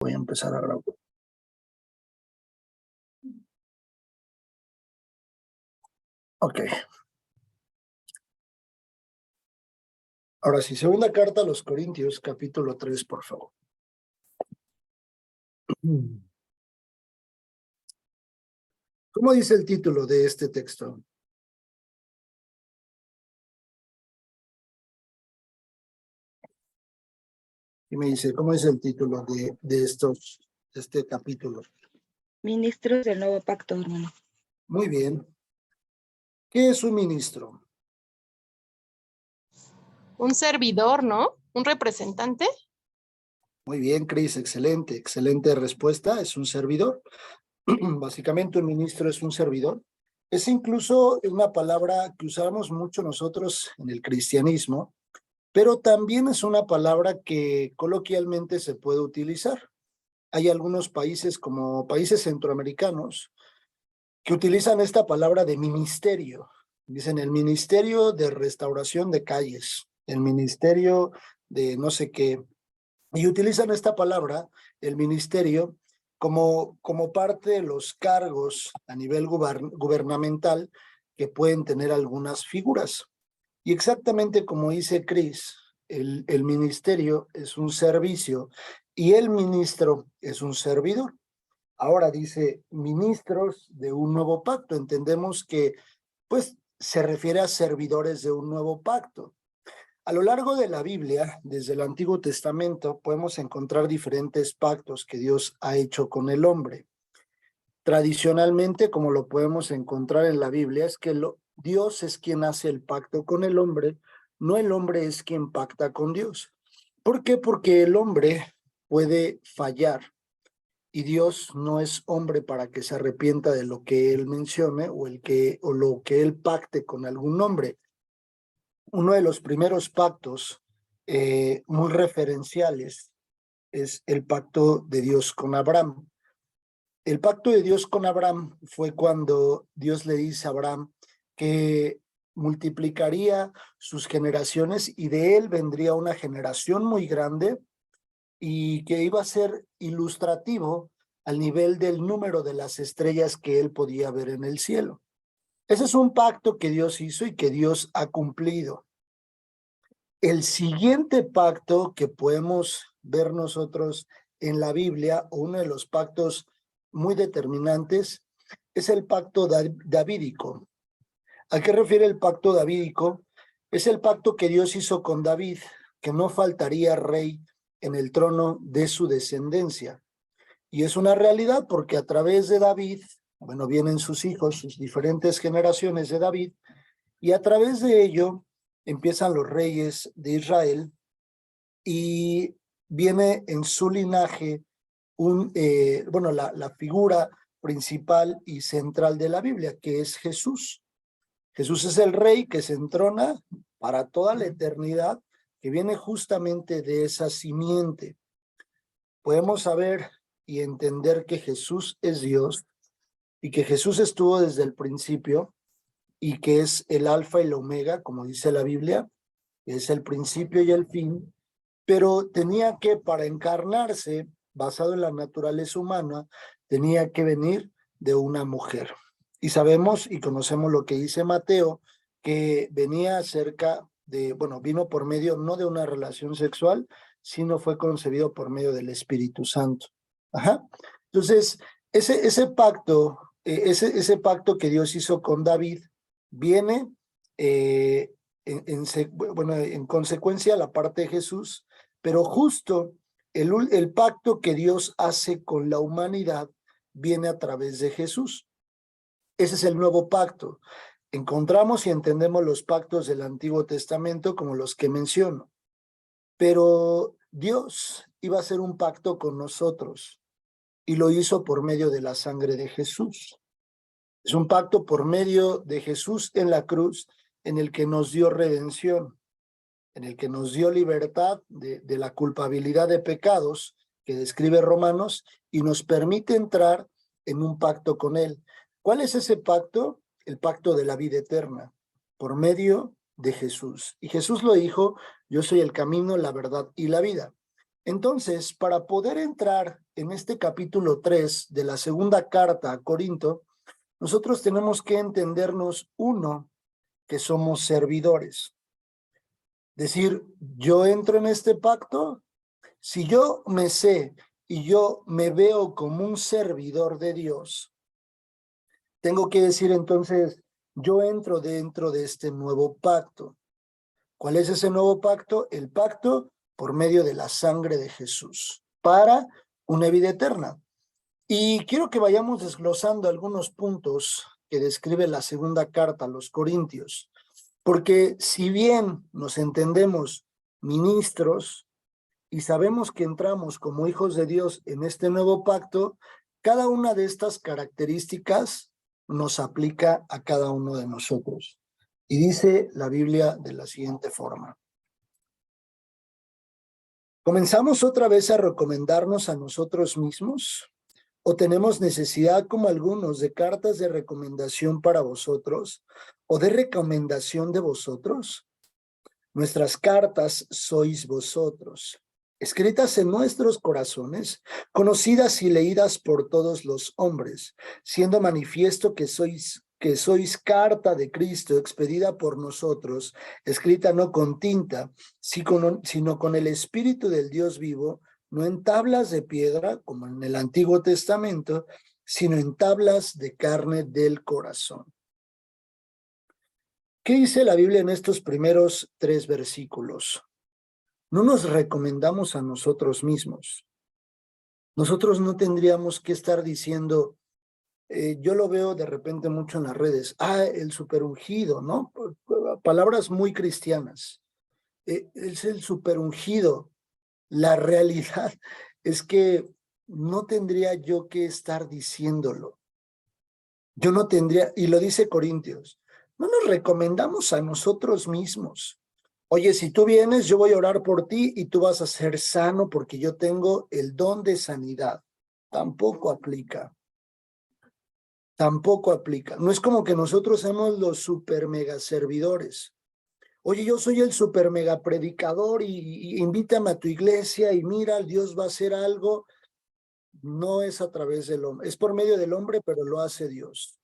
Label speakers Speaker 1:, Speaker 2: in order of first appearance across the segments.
Speaker 1: Voy a empezar a grabar. Ok. Ahora sí, segunda carta a los Corintios, capítulo 3, por favor. ¿Cómo dice el título de este texto? Y me dice, ¿cómo es el título de este capítulo?
Speaker 2: Ministros del nuevo pacto, hermano.
Speaker 1: Muy bien. ¿Qué es un ministro?
Speaker 3: Un servidor, ¿no? Un representante.
Speaker 1: Muy bien, Cris, excelente respuesta. Es un servidor. Básicamente un ministro es un servidor. Es incluso una palabra que usamos mucho nosotros en el cristianismo, pero también es una palabra que coloquialmente se puede utilizar. Hay algunos países, como países centroamericanos, que utilizan esta palabra de ministerio. Dicen el ministerio de restauración de calles, el ministerio de no sé qué. Y utilizan esta palabra, el ministerio, como parte de los cargos a nivel gubernamental que pueden tener algunas figuras. Y exactamente como dice Cris, el ministerio es un servicio y el ministro es un servidor. Ahora dice ministros de un nuevo pacto. Entendemos que pues se refiere a servidores de un nuevo pacto. A lo largo de la Biblia, desde el Antiguo Testamento, podemos encontrar diferentes pactos que Dios ha hecho con el hombre. Tradicionalmente, como lo podemos encontrar en la Biblia, es que Dios es quien hace el pacto con el hombre, no el hombre es quien pacta con Dios. ¿Por qué? Porque el hombre puede fallar y Dios no es hombre para que se arrepienta de lo que él mencione o lo que él pacte con algún hombre. Uno de los primeros pactos muy referenciales es el pacto de Dios con Abraham. El pacto de Dios con Abraham fue cuando Dios le dice a Abraham que multiplicaría sus generaciones y de él vendría una generación muy grande y que iba a ser ilustrativo al nivel del número de las estrellas que él podía ver en el cielo. Ese es un pacto que Dios hizo y que Dios ha cumplido. El siguiente pacto que podemos ver nosotros en la Biblia, o uno de los pactos muy determinantes, es el pacto davídico. ¿A qué refiere el pacto davídico? Es el pacto que Dios hizo con David, que no faltaría rey en el trono de su descendencia. Y es una realidad porque a través de David, bueno, vienen sus hijos, sus diferentes generaciones de David, y a través de ello empiezan los reyes de Israel y viene en su linaje la figura principal y central de la Biblia, que es Jesús. Jesús es el rey que se entrona para toda la eternidad, que viene justamente de esa simiente. Podemos saber y entender que Jesús es Dios y que Jesús estuvo desde el principio y que es el alfa y el omega, como dice la Biblia, que es el principio y el fin, pero tenía que, para encarnarse, basado en la naturaleza humana, tenía que venir de una mujer. Y sabemos y conocemos lo que dice Mateo, que venía vino por medio no de una relación sexual, sino fue concebido por medio del Espíritu Santo. Ajá. Entonces, ese pacto que Dios hizo con David viene en consecuencia a la parte de Jesús, pero justo el pacto que Dios hace con la humanidad viene a través de Jesús. Ese es el nuevo pacto. Encontramos y entendemos los pactos del Antiguo Testamento como los que menciono, pero Dios iba a hacer un pacto con nosotros y lo hizo por medio de la sangre de Jesús. Es un pacto por medio de Jesús en la cruz, en el que nos dio redención, en el que nos dio libertad de la culpabilidad de pecados que describe Romanos y nos permite entrar en un pacto con él. ¿Cuál es ese pacto? El pacto de la vida eterna, por medio de Jesús. Y Jesús lo dijo: yo soy el camino, la verdad y la vida. Entonces, para poder entrar en este capítulo 3 de la segunda carta a Corinto, nosotros tenemos que entendernos, uno, que somos servidores. Decir, yo entro en este pacto, si yo me sé y yo me veo como un servidor de Dios, tengo que decir entonces, yo entro dentro de este nuevo pacto. ¿Cuál es ese nuevo pacto? El pacto por medio de la sangre de Jesús, para una vida eterna. Y quiero que vayamos desglosando algunos puntos que describe la segunda carta a los Corintios, porque si bien nos entendemos ministros y sabemos que entramos como hijos de Dios en este nuevo pacto, cada una de estas características nos aplica a cada uno de nosotros. Y dice la Biblia de la siguiente forma. ¿Comenzamos otra vez a recomendarnos a nosotros mismos? ¿O tenemos necesidad, como algunos, de cartas de recomendación para vosotros o de recomendación de vosotros? Nuestras cartas sois vosotros, escritas en nuestros corazones, conocidas y leídas por todos los hombres, siendo manifiesto que sois carta de Cristo expedida por nosotros, escrita no con tinta, sino con el Espíritu del Dios vivo, no en tablas de piedra, como en el Antiguo Testamento, sino en tablas de carne del corazón. ¿Qué dice la Biblia en estos primeros 3 versículos? No nos recomendamos a nosotros mismos. Nosotros no tendríamos que estar diciendo, yo lo veo de repente mucho en las redes, el superungido, ¿no? Palabras muy cristianas. Es el superungido. La realidad es que no tendría yo que estar diciéndolo. Yo no tendría, y lo dice Corintios, no nos recomendamos a nosotros mismos. Oye, si tú vienes, yo voy a orar por ti y tú vas a ser sano porque yo tengo el don de sanidad. Tampoco aplica. Tampoco aplica. No es como que nosotros somos los super mega servidores. Oye, yo soy el super mega predicador y invítame a tu iglesia y mira, Dios va a hacer algo. No es a través del hombre, es por medio del hombre, pero lo hace Dios.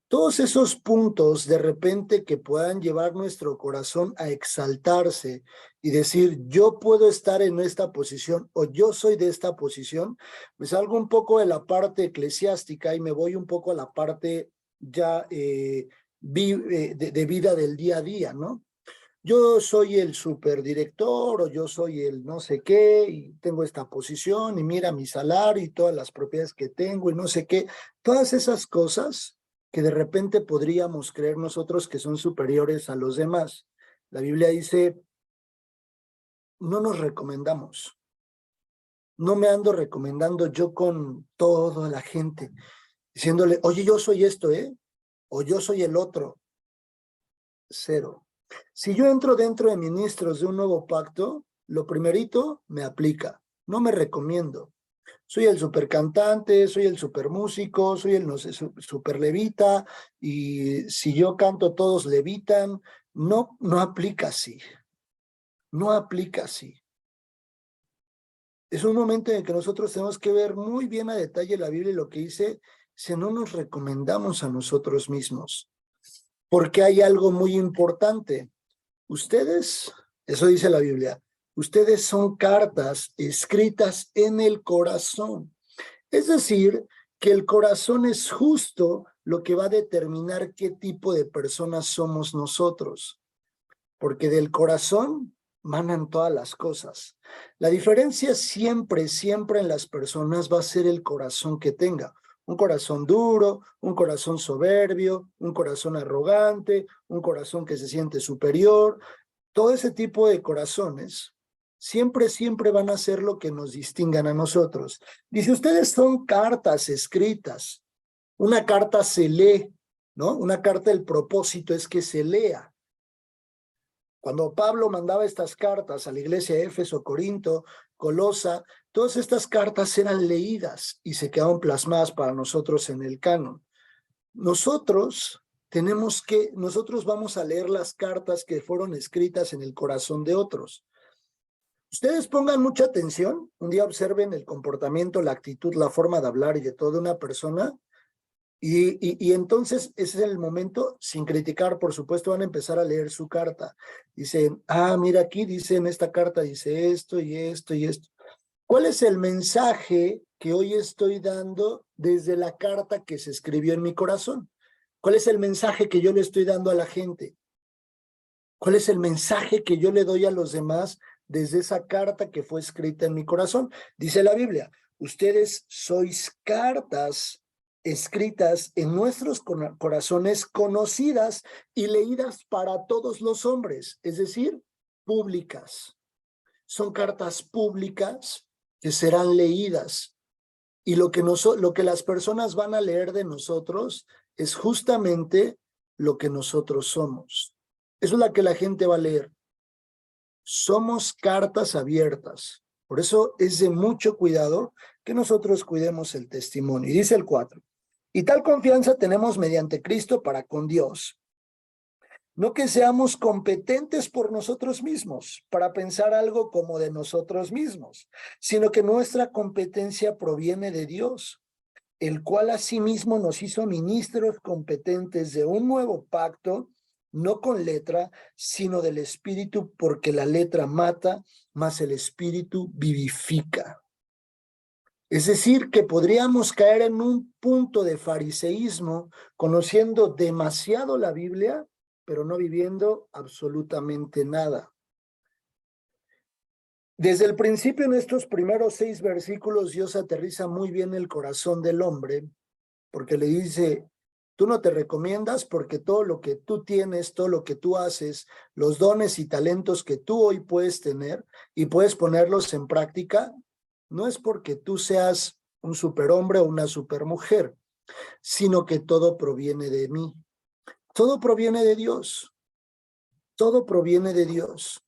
Speaker 1: Todos esos puntos de repente que puedan llevar nuestro corazón a exaltarse y decir, yo puedo estar en esta posición o yo soy de esta posición, me salgo un poco de la parte eclesiástica y me voy un poco a la parte ya de vida del día a día, ¿no? Yo soy el superdirector o yo soy el no sé qué y tengo esta posición y mira mi salario y todas las propiedades que tengo y no sé qué. Todas esas cosas que de repente podríamos creer nosotros que son superiores a los demás. La Biblia dice, no nos recomendamos. No me ando recomendando yo con toda la gente, diciéndole, oye, yo soy esto, o yo soy el otro. Cero. Si yo entro dentro de ministros de un nuevo pacto, lo primerito me aplica, no me recomiendo. Soy el super cantante, soy el super músico, soy el no sé, super levita, y si yo canto todos levitan. No, no aplica así. No aplica así. Es un momento en el que nosotros tenemos que ver muy bien a detalle la Biblia y lo que dice, si no nos recomendamos a nosotros mismos. Porque hay algo muy importante. Ustedes, eso dice la Biblia, ustedes son cartas escritas en el corazón. Es decir, que el corazón es justo lo que va a determinar qué tipo de personas somos nosotros. Porque del corazón manan todas las cosas. La diferencia siempre en las personas va a ser el corazón que tenga. Un corazón duro, un corazón soberbio, un corazón arrogante, un corazón que se siente superior. Todo ese tipo de corazones siempre van a ser lo que nos distingan a nosotros. Dice, ustedes son cartas escritas. Una carta se lee, ¿no? Una carta, el propósito es que se lea. Cuando Pablo mandaba estas cartas a la iglesia de Éfeso, Corinto, Colosa, todas estas cartas eran leídas y se quedaron plasmadas para nosotros en el canon. Nosotros vamos a leer las cartas que fueron escritas en el corazón de otros. Ustedes pongan mucha atención, un día observen el comportamiento, la actitud, la forma de hablar y de toda una persona, y entonces ese es el momento, sin criticar, por supuesto, van a empezar a leer su carta. Dicen, mira aquí, dice en esta carta, dice esto y esto y esto. ¿Cuál es el mensaje que hoy estoy dando desde la carta que se escribió en mi corazón? ¿Cuál es el mensaje que yo le estoy dando a la gente? ¿Cuál es el mensaje que yo le doy a los demás desde esa carta que fue escrita en mi corazón? Dice la Biblia, ustedes sois cartas escritas en nuestros corazones, conocidas y leídas para todos los hombres, es decir, públicas. Son cartas públicas que serán leídas. Y lo que las personas van a leer de nosotros es justamente lo que nosotros somos. Eso es lo que la gente va a leer. Somos cartas abiertas. Por eso es de mucho cuidado que nosotros cuidemos el testimonio. Y dice el 4. Y tal confianza tenemos mediante Cristo para con Dios. No que seamos competentes por nosotros mismos para pensar algo como de nosotros mismos, sino que nuestra competencia proviene de Dios, el cual asimismo nos hizo ministros competentes de un nuevo pacto, no con letra, sino del Espíritu, porque la letra mata, mas el Espíritu vivifica. Es decir, que podríamos caer en un punto de fariseísmo, conociendo demasiado la Biblia, pero no viviendo absolutamente nada. Desde el principio, en estos primeros 6 versículos, Dios aterriza muy bien el corazón del hombre, porque le dice, tú no te recomiendas porque todo lo que tú tienes, todo lo que tú haces, los dones y talentos que tú hoy puedes tener y puedes ponerlos en práctica, no es porque tú seas un superhombre o una supermujer, sino que todo proviene de mí. Todo proviene de Dios. Todo proviene de Dios.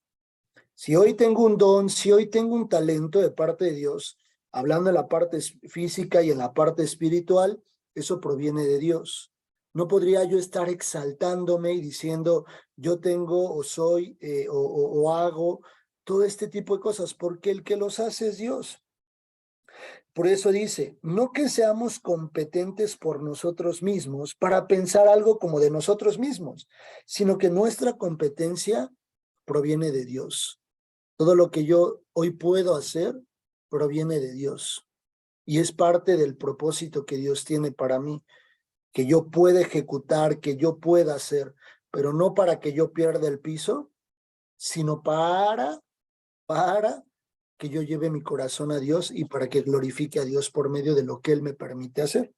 Speaker 1: Si hoy tengo un don, si hoy tengo un talento de parte de Dios, hablando en la parte física y en la parte espiritual, eso proviene de Dios. No podría yo estar exaltándome y diciendo yo tengo o soy o hago todo este tipo de cosas, porque el que los hace es Dios. Por eso dice, no que seamos competentes por nosotros mismos para pensar algo como de nosotros mismos, sino que nuestra competencia proviene de Dios. Todo lo que yo hoy puedo hacer proviene de Dios y es parte del propósito que Dios tiene para mí, que yo pueda ejecutar, que yo pueda hacer, pero no para que yo pierda el piso, sino para que yo lleve mi corazón a Dios y para que glorifique a Dios por medio de lo que Él me permite hacer.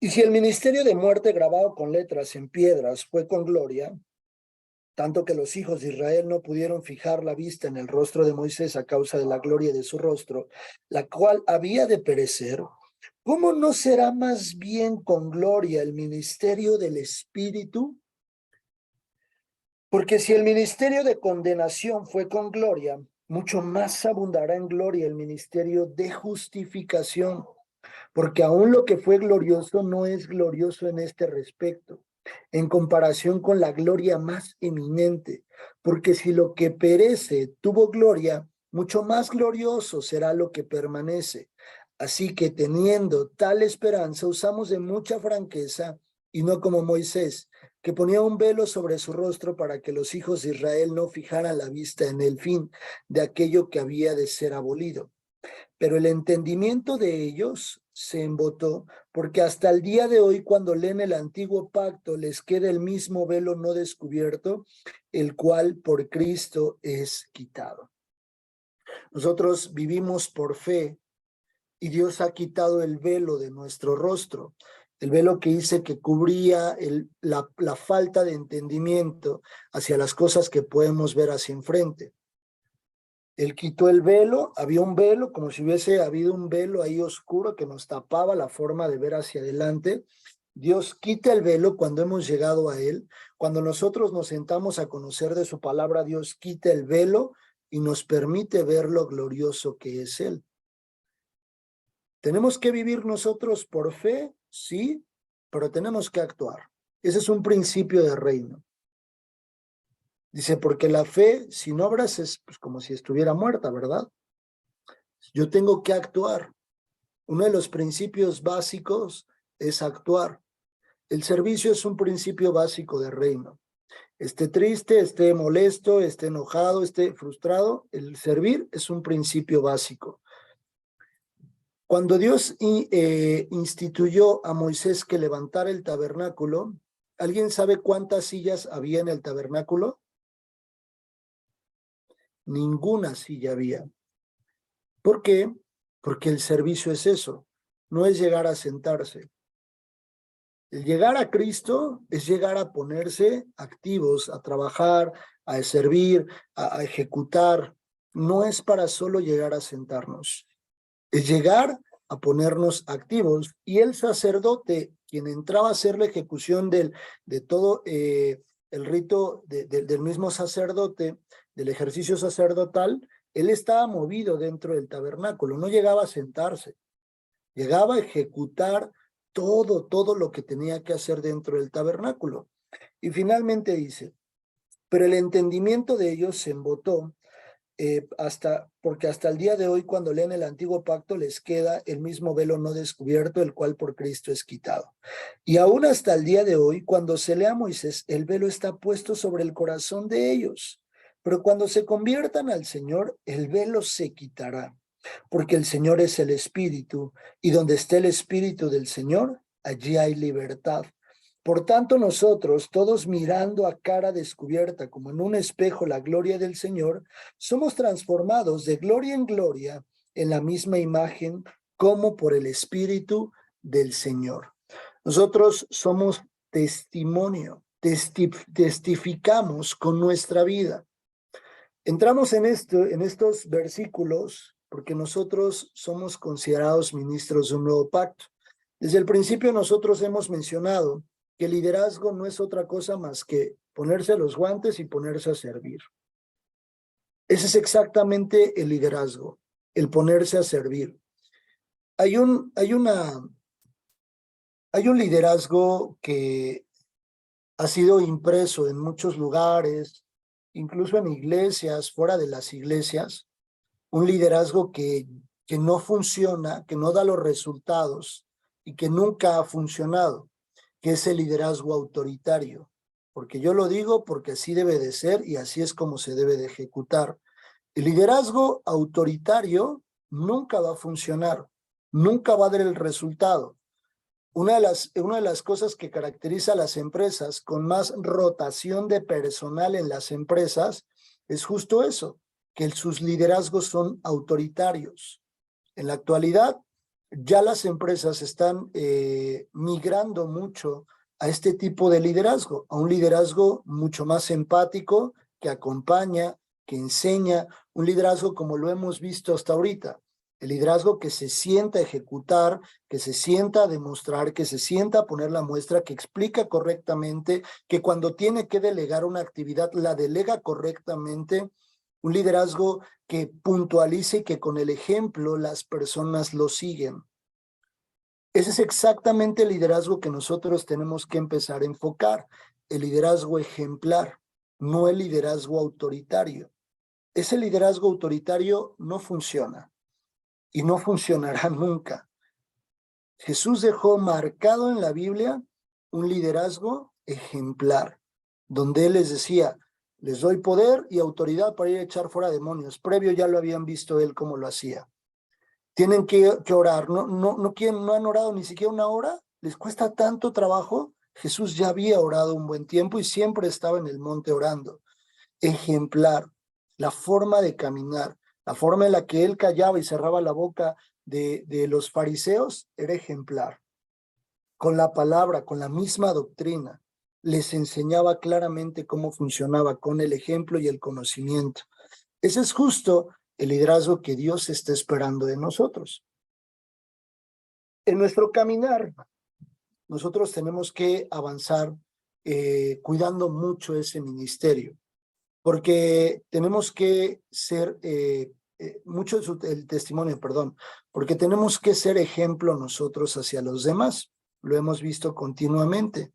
Speaker 1: Y si el ministerio de muerte grabado con letras en piedras fue con gloria, tanto que los hijos de Israel no pudieron fijar la vista en el rostro de Moisés a causa de la gloria de su rostro, la cual había de perecer, ¿cómo no será más bien con gloria el ministerio del Espíritu? Porque si el ministerio de condenación fue con gloria, mucho más abundará en gloria el ministerio de justificación, porque aún lo que fue glorioso no es glorioso en este respecto, en comparación con la gloria más eminente, porque si lo que perece tuvo gloria, mucho más glorioso será lo que permanece. Así que teniendo tal esperanza, usamos de mucha franqueza y no como Moisés, que ponía un velo sobre su rostro para que los hijos de Israel no fijaran la vista en el fin de aquello que había de ser abolido. Pero el entendimiento de ellos se embotó, porque hasta el día de hoy, cuando leen el antiguo pacto, les queda el mismo velo no descubierto, el cual por Cristo es quitado. Nosotros vivimos por fe y Dios ha quitado el velo de nuestro rostro, el velo que dice que cubría la falta de entendimiento hacia las cosas que podemos ver hacia enfrente. Él quitó el velo, había un velo, como si hubiese habido un velo ahí oscuro que nos tapaba la forma de ver hacia adelante. Dios quita el velo cuando hemos llegado a Él. Cuando nosotros nos sentamos a conocer de su palabra, Dios quita el velo y nos permite ver lo glorioso que es Él. ¿Tenemos que vivir nosotros por fe? Sí, pero tenemos que actuar. Ese es un principio de reino. Dice, porque la fe sin obras es pues, como si estuviera muerta, ¿verdad? Yo tengo que actuar. Uno de los principios básicos es actuar. El servicio es un principio básico del reino. Esté triste, esté molesto, esté enojado, esté frustrado, el servir es un principio básico. Cuando Dios instituyó a Moisés que levantara el tabernáculo, ¿alguien sabe cuántas sillas había en el tabernáculo? Ninguna silla había. ¿Por qué? Porque el servicio es eso, no es llegar a sentarse. El llegar a Cristo es llegar a ponerse activos, a trabajar, a servir, a ejecutar. No es para solo llegar a sentarnos. Es llegar a ponernos activos. Y el sacerdote, quien entraba a hacer la ejecución de todo el rito del mismo sacerdote, del ejercicio sacerdotal, él estaba movido dentro del tabernáculo, no llegaba a sentarse, llegaba a ejecutar todo lo que tenía que hacer dentro del tabernáculo. Y finalmente dice, pero el entendimiento de ellos se embotó, porque hasta el día de hoy, cuando leen el antiguo pacto, les queda el mismo velo no descubierto, el cual por Cristo es quitado. Y aún hasta el día de hoy, cuando se lee a Moisés, el velo está puesto sobre el corazón de ellos. Pero cuando se conviertan al Señor, el velo se quitará, porque el Señor es el Espíritu, y donde esté el Espíritu del Señor, allí hay libertad. Por tanto, nosotros, todos mirando a cara descubierta como en un espejo la gloria del Señor, somos transformados de gloria en gloria en la misma imagen como por el Espíritu del Señor. Nosotros somos testimonio, testificamos con nuestra vida. Entramos en estos versículos porque nosotros somos considerados ministros de un nuevo pacto. Desde el principio nosotros hemos mencionado que el liderazgo no es otra cosa más que ponerse los guantes y ponerse a servir. Ese es exactamente el liderazgo, el ponerse a servir. Hay un liderazgo que ha sido impreso en muchos lugares, incluso en iglesias, fuera de las iglesias, un liderazgo que no funciona, que no da los resultados y que nunca ha funcionado, que es el liderazgo autoritario. Porque yo lo digo porque así debe de ser y así es como se debe de ejecutar. El liderazgo autoritario nunca va a funcionar, nunca va a dar el resultado. Una de las cosas que caracteriza a las empresas con más rotación de personal en las empresas es justo eso, que sus liderazgos son autoritarios. En la actualidad, ya las empresas están migrando mucho a este tipo de liderazgo, a un liderazgo mucho más empático, que acompaña, que enseña, un liderazgo como lo hemos visto hasta ahorita. El liderazgo que se sienta a ejecutar, que se sienta a demostrar, que se sienta a poner la muestra, que explica correctamente, que cuando tiene que delegar una actividad la delega correctamente. Un liderazgo que puntualice y que con el ejemplo las personas lo siguen. Ese es exactamente el liderazgo que nosotros tenemos que empezar a enfocar. El liderazgo ejemplar, no el liderazgo autoritario. Ese liderazgo autoritario no funciona. Y no funcionará nunca. Jesús dejó marcado en la Biblia un liderazgo ejemplar, donde Él les decía, les doy poder y autoridad para ir a echar fuera demonios. Previo ya lo habían visto Él cómo lo hacía. Tienen que orar, no han orado ni siquiera una hora, les cuesta tanto trabajo. Jesús ya había orado un buen tiempo y siempre estaba en el monte orando. Ejemplar, la forma de caminar, la forma en la que él callaba y cerraba la boca de los fariseos era ejemplar. Con la palabra, con la misma doctrina, les enseñaba claramente cómo funcionaba con el ejemplo y el conocimiento. Ese es justo el liderazgo que Dios está esperando de nosotros. En nuestro caminar, nosotros tenemos que avanzar cuidando mucho ese ministerio, porque tenemos que ser, mucho el testimonio, porque tenemos que ser ejemplo nosotros hacia los demás. Lo hemos visto continuamente.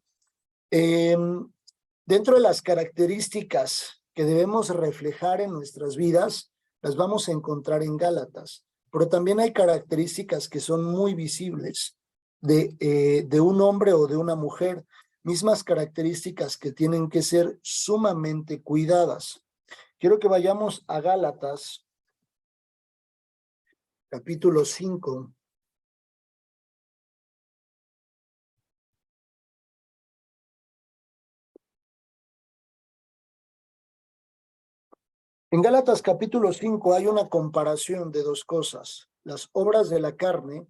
Speaker 1: Dentro de las características que debemos reflejar en nuestras vidas, las vamos a encontrar en Gálatas. Pero también hay características que son muy visibles de un hombre o de una mujer, mismas características que tienen que ser sumamente cuidadas. Quiero que vayamos a Gálatas, capítulo 5. En Gálatas capítulo 5 hay una comparación de dos cosas, las obras de la carne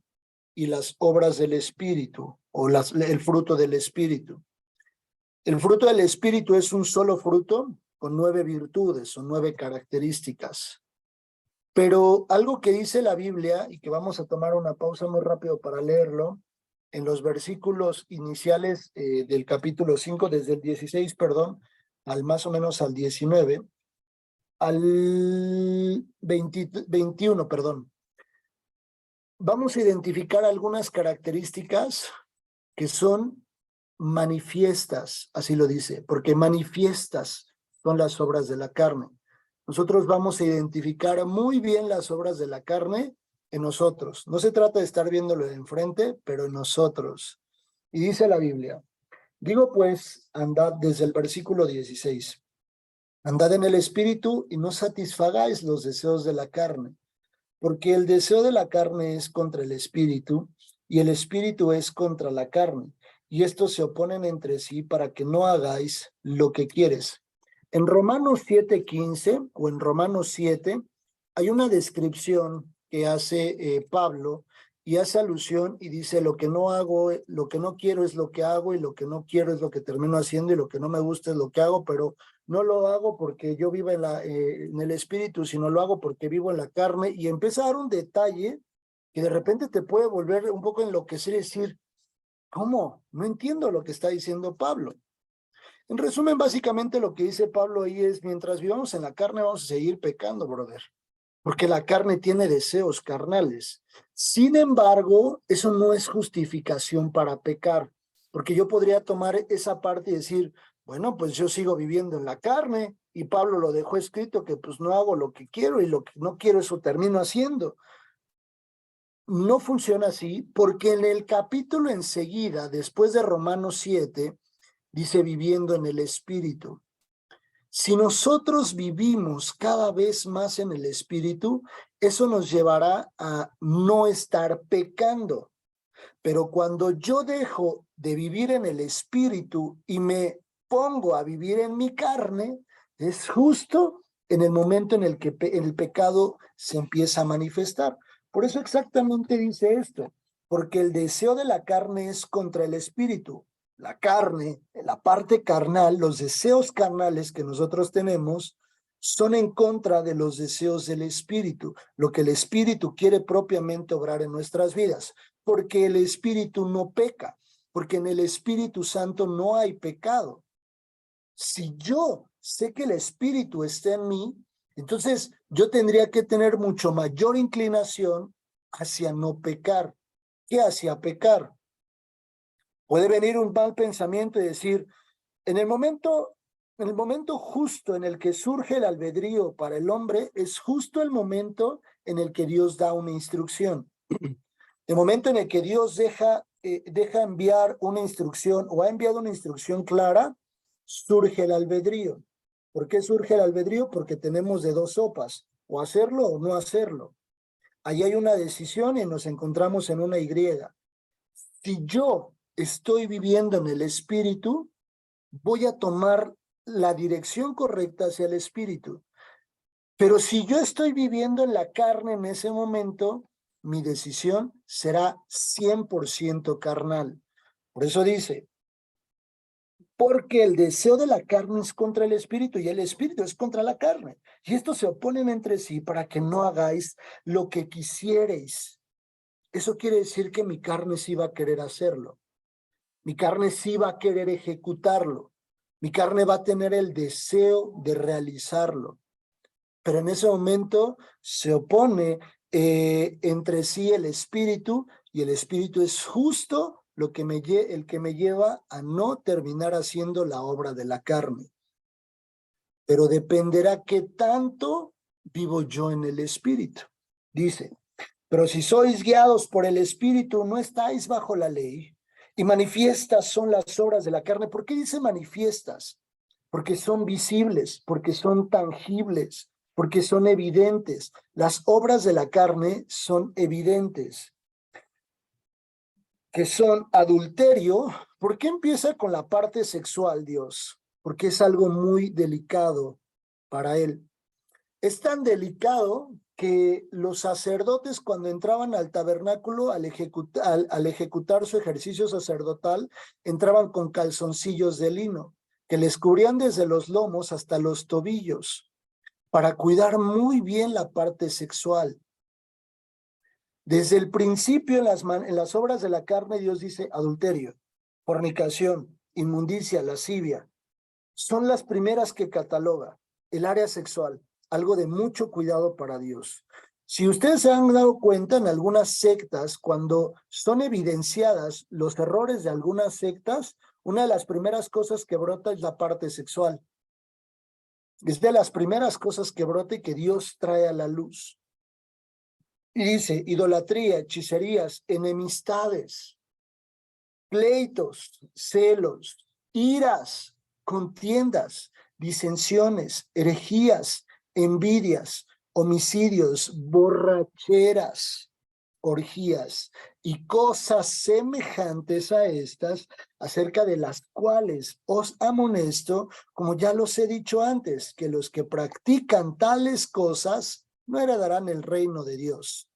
Speaker 1: y las obras del Espíritu, o el fruto del Espíritu. El fruto del Espíritu es un solo fruto con 9 virtudes o 9 características. Pero algo que dice la Biblia, y que vamos a tomar una pausa muy rápido para leerlo, en los versículos iniciales del capítulo 5, desde el 16, perdón, al más o menos al 19, al 21, perdón. Vamos a identificar algunas características que son manifiestas, así lo dice, porque manifiestas son las obras de la carne. Nosotros vamos a identificar muy bien las obras de la carne en nosotros. No se trata de estar viéndolo de enfrente, pero en nosotros. Y dice la Biblia, digo pues, andad desde el versículo 16, andad en el Espíritu y no satisfagáis los deseos de la carne, porque el deseo de la carne es contra el Espíritu y el Espíritu es contra la carne, y estos se oponen entre sí para que no hagáis lo que quieres. En Romanos 7:15 o en Romanos 7 hay una descripción que hace Pablo y hace alusión y dice lo que no hago, lo que no quiero es lo que hago y lo que no quiero es lo que termino haciendo y lo que no me gusta es lo que hago, pero no lo hago porque yo vivo en el espíritu, sino lo hago porque vivo en la carne, y empieza a dar un detalle que de repente te puede volver un poco enloquecer y decir, ¿cómo? No entiendo lo que está diciendo Pablo. En resumen, básicamente lo que dice Pablo ahí es, mientras vivamos en la carne vamos a seguir pecando, brother, porque la carne tiene deseos carnales. Sin embargo, eso no es justificación para pecar, porque yo podría tomar esa parte y decir, bueno, pues yo sigo viviendo en la carne, y Pablo lo dejó escrito que pues no hago lo que quiero y lo que no quiero eso termino haciendo. No funciona así, porque en el capítulo enseguida, después de Romanos 7, dice viviendo en el Espíritu. Si nosotros vivimos cada vez más en el Espíritu, eso nos llevará a no estar pecando. Pero cuando yo dejo de vivir en el Espíritu y me pongo a vivir en mi carne, es justo en el momento en el que el pecado se empieza a manifestar. Por eso exactamente dice esto, porque el deseo de la carne es contra el Espíritu. La carne, la parte carnal, los deseos carnales que nosotros tenemos son en contra de los deseos del Espíritu, lo que el Espíritu quiere propiamente obrar en nuestras vidas, porque el Espíritu no peca, porque en el Espíritu Santo no hay pecado. Si yo sé que el Espíritu está en mí, entonces yo tendría que tener mucho mayor inclinación hacia no pecar que hacia pecar. Puede venir un mal pensamiento y decir, en el momento justo en el que surge el albedrío para el hombre, es justo el momento en el que Dios da una instrucción. El momento en el que Dios deja enviar una instrucción o ha enviado una instrucción clara, surge el albedrío. ¿Por qué surge el albedrío? Porque tenemos de dos sopas, o hacerlo o no hacerlo. Ahí hay una decisión y nos encontramos en una Y. Si yo estoy viviendo en el Espíritu, voy a tomar la dirección correcta hacia el Espíritu. Pero si yo estoy viviendo en la carne en ese momento, mi decisión será 100% carnal. Por eso dice, porque el deseo de la carne es contra el Espíritu y el Espíritu es contra la carne. Y estos se oponen entre sí para que no hagáis lo que quisierais. Eso quiere decir que mi carne sí va a querer hacerlo. Mi carne sí va a querer ejecutarlo. Mi carne va a tener el deseo de realizarlo. Pero en ese momento se opone entre sí el Espíritu, y el Espíritu es justo el que me lleva a no terminar haciendo la obra de la carne. pero dependerá qué tanto vivo yo en el Espíritu. Dice, pero si sois guiados por el Espíritu, no estáis bajo la ley, y manifiestas son las obras de la carne. ¿Por qué dice manifiestas? Porque son visibles, porque son tangibles, porque son evidentes. Las obras de la carne son evidentes, que son adulterio. ¿Por qué empieza con la parte sexual, Dios? Porque es algo muy delicado para él. Es tan delicado que los sacerdotes, cuando entraban al tabernáculo al ejecutar su ejercicio sacerdotal, entraban con calzoncillos de lino que les cubrían desde los lomos hasta los tobillos para cuidar muy bien la parte sexual. Desde el principio en las obras de la carne, Dios dice adulterio, fornicación, inmundicia, lascivia. Son las primeras que cataloga el área sexual, algo de mucho cuidado para Dios. Si ustedes se han dado cuenta en algunas sectas, cuando son evidenciadas los errores de algunas sectas, una de las primeras cosas que brota es la parte sexual. Es de las primeras cosas que brota y que Dios trae a la luz. Y dice, idolatría, hechicerías, enemistades, pleitos, celos, iras, contiendas, disensiones, herejías, envidias, homicidios, borracheras, orgías y cosas semejantes a estas, acerca de las cuales os amonesto, como ya los he dicho antes, que los que practican tales cosas no heredarán el reino de Dios.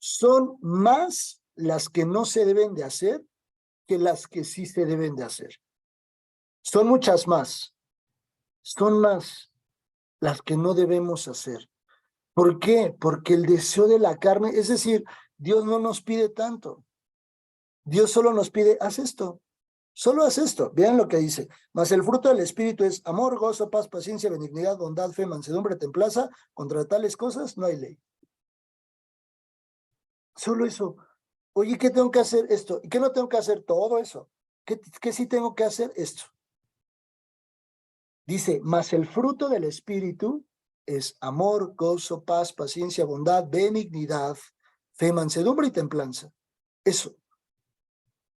Speaker 1: Son más las que no se deben de hacer que las que sí se deben de hacer. Son muchas más. Son más las que no debemos hacer. ¿Por qué? Porque el deseo de la carne, es decir, Dios no nos pide tanto. Dios solo nos pide, haz esto. Solo haz esto. Vean lo que dice. Mas el fruto del Espíritu es amor, gozo, paz, paciencia, benignidad, bondad, fe, mansedumbre, templanza. Contra tales cosas no hay ley. Solo eso. Oye, ¿qué tengo que hacer? Esto. ¿Y qué no tengo que hacer? Todo eso. ¿Qué sí tengo que hacer? Esto. Dice, mas el fruto del Espíritu es amor, gozo, paz, paciencia, bondad, benignidad, fe, mansedumbre y templanza. Eso.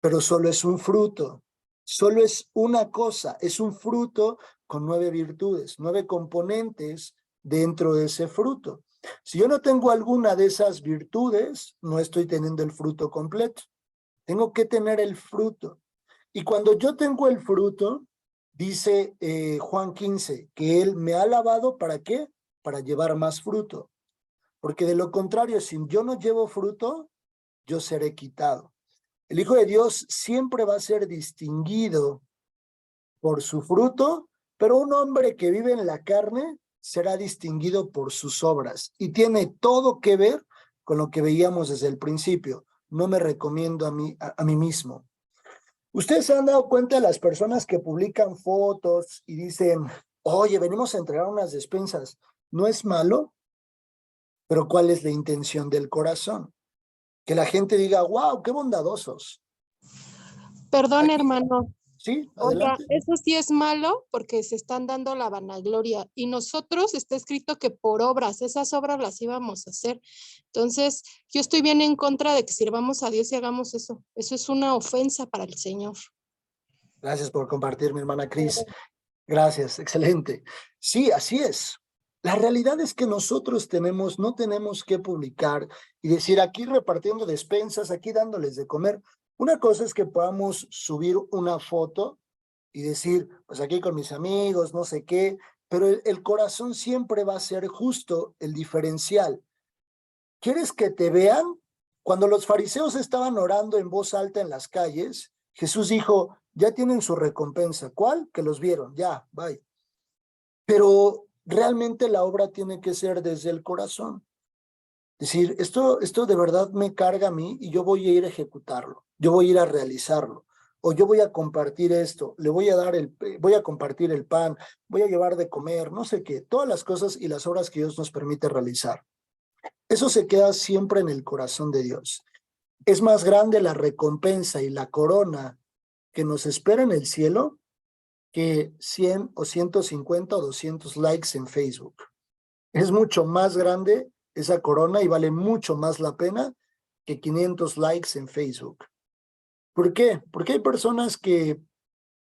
Speaker 1: Pero solo es un fruto. Solo es una cosa. Es un fruto con 9 virtudes, 9 componentes dentro de ese fruto. Si yo no tengo alguna de esas virtudes, no estoy teniendo el fruto completo. Tengo que tener el fruto. Y cuando yo tengo el fruto, dice Juan 15, que Él me ha lavado, ¿para qué? Para llevar más fruto. Porque de lo contrario, si yo no llevo fruto, yo seré quitado. El Hijo de Dios siempre va a ser distinguido por su fruto, pero un hombre que vive en la carne será distinguido por sus obras. Y tiene todo que ver con lo que veíamos desde el principio. No me recomiendo a mí mismo. Ustedes se han dado cuenta de las personas que publican fotos y dicen, oye, venimos a entregar unas despensas. No es malo, pero ¿cuál es la intención del corazón? Que la gente diga, wow, qué bondadosos.
Speaker 3: Perdón,
Speaker 1: Aquí,
Speaker 3: hermano.
Speaker 1: sí,
Speaker 3: Oiga,
Speaker 1: adelante.
Speaker 3: eso sí es malo porque se están dando la vanagloria y nosotros está escrito que por obras, esas obras las íbamos a hacer. Entonces, yo estoy bien en contra de que sirvamos a Dios y hagamos eso. Eso es una ofensa para el Señor.
Speaker 1: Gracias por compartir, mi hermana Cris. Gracias, excelente. Sí, así es. La realidad es que nosotros no tenemos que publicar y decir aquí repartiendo despensas, aquí dándoles de comer. Una cosa es que podamos subir una foto y decir, pues aquí con mis amigos, no sé qué, pero el corazón siempre va a ser justo el diferencial. ¿Quieres que te vean? Cuando los fariseos estaban orando en voz alta en las calles, Jesús dijo, ya tienen su recompensa. ¿Cuál? Que los vieron, ya, bye. Pero realmente la obra tiene que ser desde el corazón. Es decir, esto de verdad me carga a mí y yo voy a ir a ejecutarlo, yo voy a ir a realizarlo, o yo voy a compartir esto, voy a compartir el pan, voy a llevar de comer, no sé qué, todas las cosas y las obras que Dios nos permite realizar. Eso se queda siempre en el corazón de Dios. Es más grande la recompensa y la corona que nos espera en el cielo que 100 o 150 o 200 likes en Facebook. Es mucho más grande esa corona y vale mucho más la pena que 500 likes en Facebook. ¿Por qué? Porque hay personas que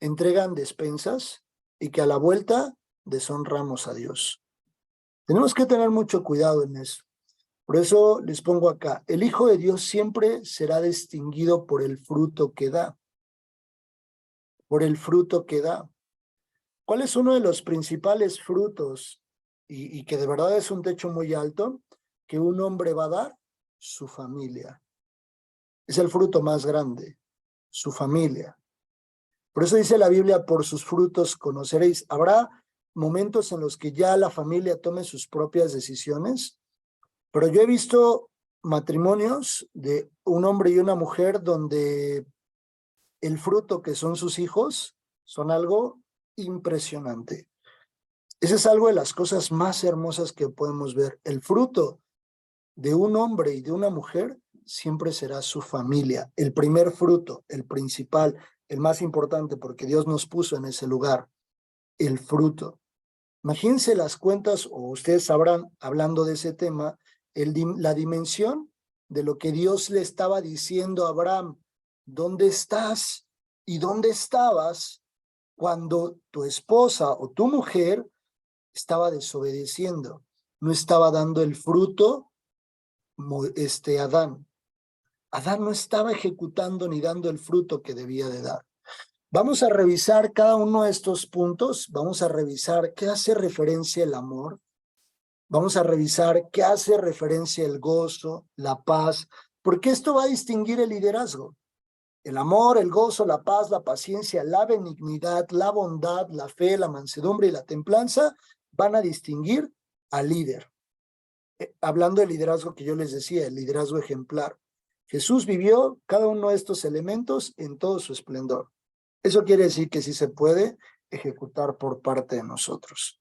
Speaker 1: entregan despensas y que a la vuelta deshonramos a Dios. Tenemos que tener mucho cuidado en eso. Por eso les pongo acá, el Hijo de Dios siempre será distinguido por el fruto que da. Por el fruto que da. ¿Cuál es uno de los principales frutos y que de verdad es un techo muy alto que un hombre va a dar? Su familia. Es el fruto más grande, su familia. Por eso dice la Biblia, por sus frutos conoceréis. Habrá momentos en los que ya la familia tome sus propias decisiones, pero yo he visto matrimonios de un hombre y una mujer donde el fruto que son sus hijos son algo impresionante. Ese es algo de las cosas más hermosas que podemos ver. El fruto de un hombre y de una mujer siempre será su familia. El primer fruto, el principal, el más importante, porque Dios nos puso en ese lugar. El fruto. Imagínense las cuentas, o ustedes sabrán, hablando de ese tema, la dimensión de lo que Dios le estaba diciendo a Abraham. ¿Dónde estás y dónde estabas cuando tu esposa o tu mujer estaba desobedeciendo? No estaba dando el fruto, Adán. Adán no estaba ejecutando ni dando el fruto que debía de dar. Vamos a revisar cada uno de estos puntos. Vamos a revisar qué hace referencia el amor. Vamos a revisar qué hace referencia el gozo, la paz, porque esto va a distinguir el liderazgo. El amor, el gozo, la paz, la paciencia, la benignidad, la bondad, la fe, la mansedumbre y la templanza van a distinguir al líder. Hablando del liderazgo que yo les decía, el liderazgo ejemplar. Jesús vivió cada uno de estos elementos en todo su esplendor. Eso quiere decir que sí se puede ejecutar por parte de nosotros.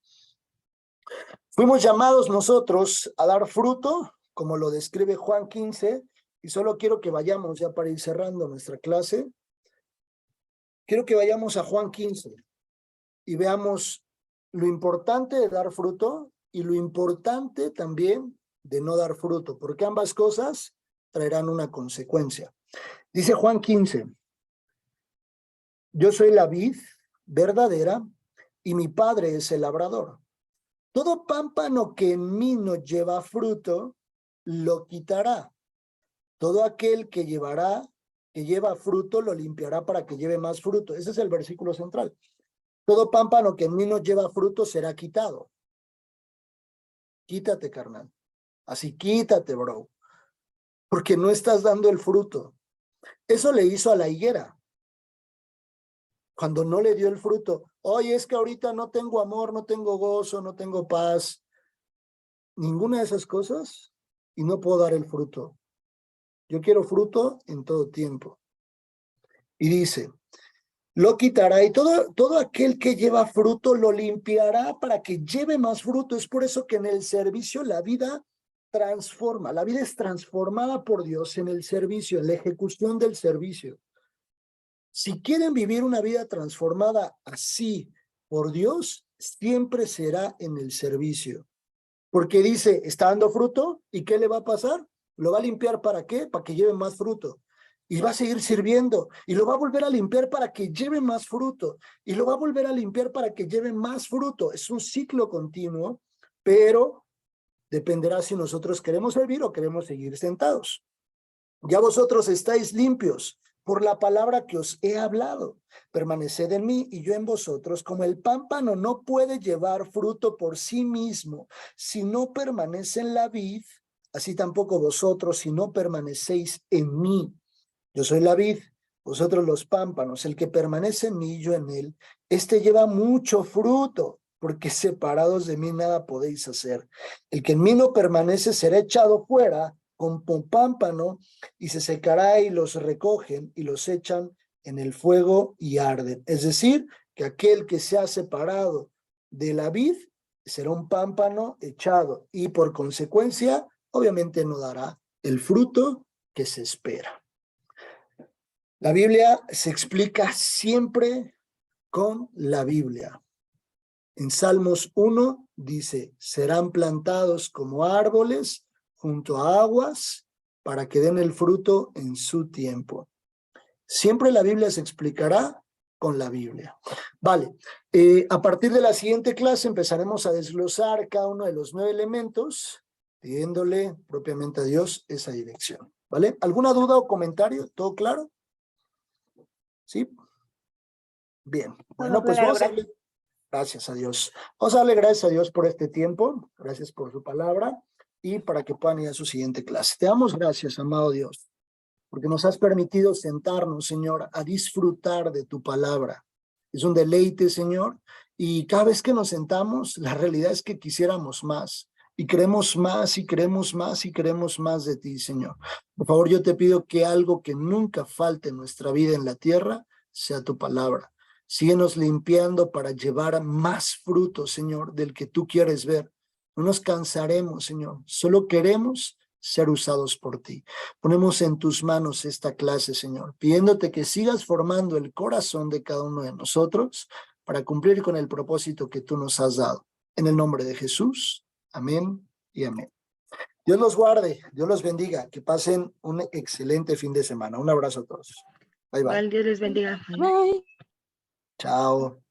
Speaker 1: Fuimos llamados nosotros a dar fruto, como lo describe Juan 15, y solo quiero que vayamos ya para ir cerrando nuestra clase. Quiero que vayamos a Juan 15 y veamos lo importante de dar fruto y lo importante también de no dar fruto, porque ambas cosas traerán una consecuencia. Dice Juan 15, yo soy la vid verdadera y mi Padre es el labrador. Todo pámpano que en mí no lleva fruto, lo quitará. Todo aquel que lleva fruto, lo limpiará para que lleve más fruto. Ese es el versículo central. Todo pámpano que en mí no lleva fruto será quitado. Quítate, carnal. Así quítate, bro. Porque no estás dando el fruto. Eso le hizo a la higuera. Cuando no le dio el fruto. Oye, es que ahorita no tengo amor, no tengo gozo, no tengo paz. Ninguna de esas cosas y no puedo dar el fruto. Yo quiero fruto en todo tiempo. Y dice, lo quitará y todo aquel que lleva fruto lo limpiará para que lleve más fruto. Es por eso que en el servicio la vida transforma. La vida es transformada por Dios en el servicio, en la ejecución del servicio. Si quieren vivir una vida transformada así por Dios, siempre será en el servicio. Porque dice, está dando fruto, ¿y qué le va a pasar? Lo va a limpiar, ¿para qué? Para que lleve más fruto. Y va a seguir sirviendo, y lo va a volver a limpiar para que lleve más fruto, y lo va a volver a limpiar para que lleve más fruto. Es un ciclo continuo, pero dependerá si nosotros queremos servir o queremos seguir sentados. Ya vosotros estáis limpios por la palabra que os he hablado. Permaneced en mí y yo en vosotros, como el pámpano no puede llevar fruto por sí mismo si no permanece en la vid, así tampoco vosotros si no permanecéis en mí. Yo soy la vid, vosotros los pámpanos. El que permanece en mí y yo en él, este lleva mucho fruto, porque separados de mí nada podéis hacer. El que en mí no permanece será echado fuera como pámpano y se secará y los recogen y los echan en el fuego y arden. Es decir, que aquel que se ha separado de la vid será un pámpano echado y por consecuencia obviamente no dará el fruto que se espera. La Biblia se explica siempre con la Biblia. En Salmos 1 dice, serán plantados como árboles junto a aguas para que den el fruto en su tiempo. Siempre la Biblia se explicará con la Biblia. Vale, a partir de la siguiente clase empezaremos a desglosar cada uno de los 9 elementos, pidiéndole propiamente a Dios esa dirección. ¿Vale? ¿Alguna duda o comentario? ¿Todo claro? ¿Sí? Bien. Bueno, pues vamos a darle gracias a Dios. Vamos a darle gracias a Dios por este tiempo. Gracias por su palabra y para que puedan ir a su siguiente clase. Te damos gracias, amado Dios, porque nos has permitido sentarnos, Señor, a disfrutar de tu palabra. Es un deleite, Señor, y cada vez que nos sentamos, la realidad es que quisiéramos más, y queremos más, y queremos más, y queremos más de ti, Señor. Por favor, yo te pido que algo que nunca falte en nuestra vida en la tierra sea tu palabra. Síguenos limpiando para llevar más fruto, Señor, del que tú quieres ver. No nos cansaremos, Señor, solo queremos ser usados por ti. Ponemos en tus manos esta clase, Señor, pidiéndote que sigas formando el corazón de cada uno de nosotros para cumplir con el propósito que tú nos has dado. En el nombre de Jesús, amén y amén. Dios los guarde, Dios los bendiga, que pasen un excelente fin de semana. Un abrazo a todos. Bye, bye.
Speaker 2: Igual, Dios les bendiga.
Speaker 3: Bye.
Speaker 1: Chao.